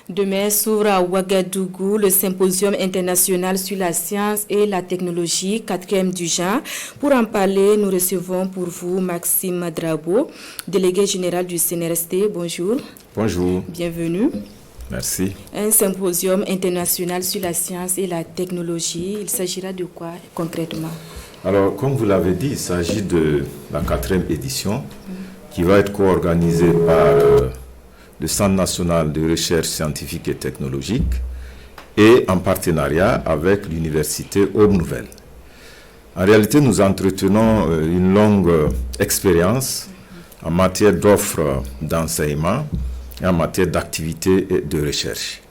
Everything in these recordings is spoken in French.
Demain s'ouvre à Ouagadougou le symposium international sur la science et la technologie, 4e du genre. Pour en parler, nous recevons pour vous Maxime Drabo, délégué général du CNRST. Bonjour. Bonjour. Bienvenue. Merci. Un symposium international sur la science et la technologie, il s'agira de quoi concrètement? Alors, comme vous l'avez dit, il s'agit de la 4e édition qui va être co-organisée par le Centre national de recherche scientifique et technologique et en partenariat avec l'université Aube Nouvelle. En réalité, nous entretenons une longue expérience en matière d'offres d'enseignement et en matière d'activité et de recherche.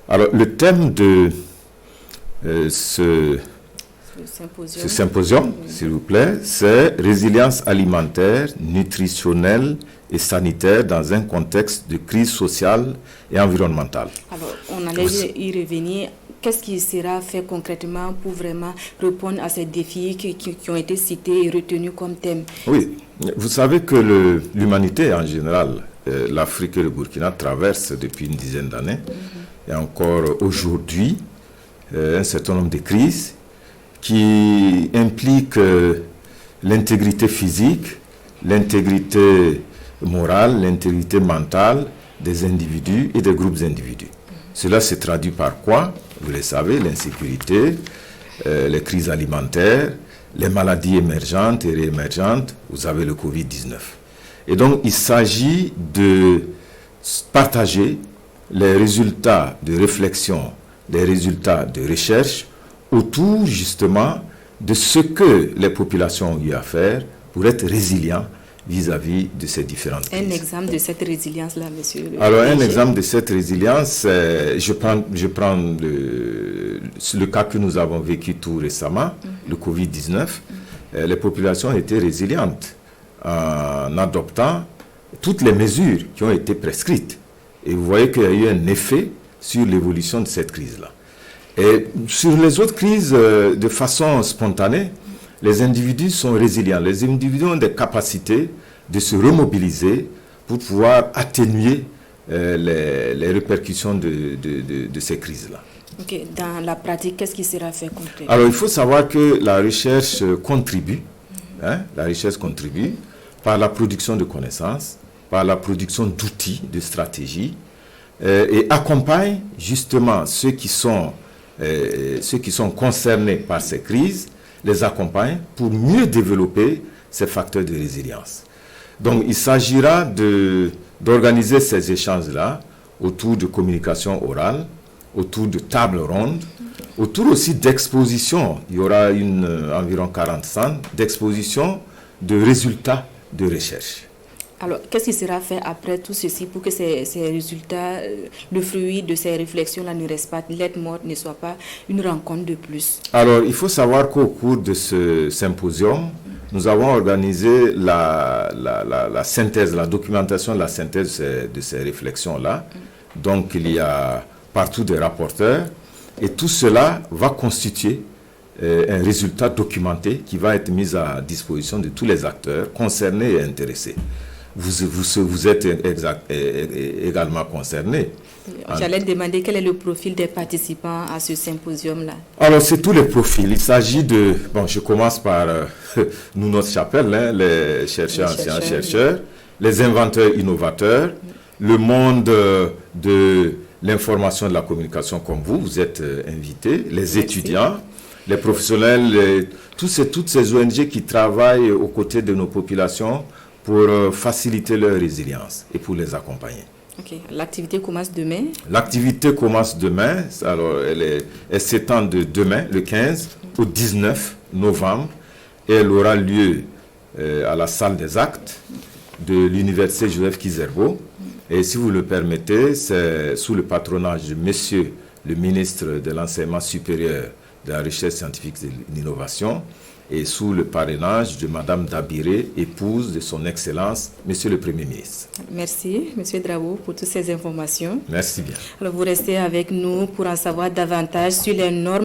Alors, le thème de ce symposium, s'il vous plaît, c'est résilience alimentaire, nutritionnelle et sanitaire dans un contexte de crise sociale et environnementale. Alors, on allait y revenir. Qu'est-ce qui sera fait concrètement pour vraiment répondre à ces défis qui ont été cités et retenus comme thème? Oui, vous savez que l'humanité en général, l'Afrique et le Burkina traversent depuis une dizaine d'années, et encore aujourd'hui, un certain nombre de crises qui impliquent l'intégrité physique, l'intégrité morale, l'intégrité mentale des individus et des groupes d'individus. Cela se traduit par quoi? Vous le savez, l'insécurité, les crises alimentaires, les maladies émergentes et réémergentes, vous avez le Covid-19. Et donc, il s'agit de partager les résultats de réflexion, les résultats de recherche autour justement de ce que les populations ont eu à faire pour être résilients vis-à-vis de ces différentes crises. Un exemple de cette résilience-là, monsieur. Alors, un exemple de cette résilience, je prends le cas que nous avons vécu tout récemment, le Covid-19. Les populations étaient résilientes en adoptant toutes les mesures qui ont été prescrites. Et vous voyez qu'il y a eu un effet sur l'évolution de cette crise-là. Et sur les autres crises, de façon spontanée, les individus sont résilients. Les individus ont des capacités de se remobiliser pour pouvoir atténuer les répercussions de ces crises-là. Okay. Dans la pratique, qu'est-ce qui sera fait concrètement? Alors, il faut savoir que la recherche contribue, la recherche contribue par la production de connaissances, par la production d'outils, de stratégies, et accompagne justement ceux qui sont concernés par ces crises, les accompagne pour mieux développer ces facteurs de résilience. Donc, il s'agira d'organiser ces échanges-là autour de communication orale, autour de tables rondes, autour aussi d'expositions. Il y aura environ 40 stands d'exposition de résultats de recherche. Alors, qu'est-ce qui sera fait après tout ceci pour que ces résultats, le fruit de ces réflexions-là ne reste pas lettre morte, ne soit pas une rencontre de plus? Alors, il faut savoir qu'au cours de ce symposium, nous avons organisé la synthèse, la documentation de la synthèse de ces réflexions-là. Donc, il y a partout des rapporteurs et tout cela va constituer un résultat documenté qui va être mis à disposition de tous les acteurs concernés et intéressés. Vous êtes également concernés. J'allais demander quel est le profil des participants à ce symposium-là. Alors, c'est tous les profils. Il s'agit de... Bon, je commence par nous, notre chapelle, les chercheurs, anciens chercheurs, les inventeurs, innovateurs, le monde de l'information et de la communication comme vous êtes invités, les étudiants, les professionnels, toutes ces ONG qui travaillent aux côtés de nos populations pour faciliter leur résilience et pour les accompagner. Okay. L'activité commence demain? L'activité commence demain. Alors, elle s'étend de demain, le 15, au 19 novembre. Et elle aura lieu à la salle des actes de l'université Joseph Kizerbo. Et si vous le permettez, c'est sous le patronage de monsieur le ministre de l'Enseignement supérieur, de la Recherche scientifique et de l'innovation, et sous le parrainage de Madame Dabiré, épouse de son Excellence, Monsieur le Premier ministre. Merci, Monsieur Drabo, pour toutes ces informations. Merci bien. Alors, vous restez avec nous pour en savoir davantage sur les normes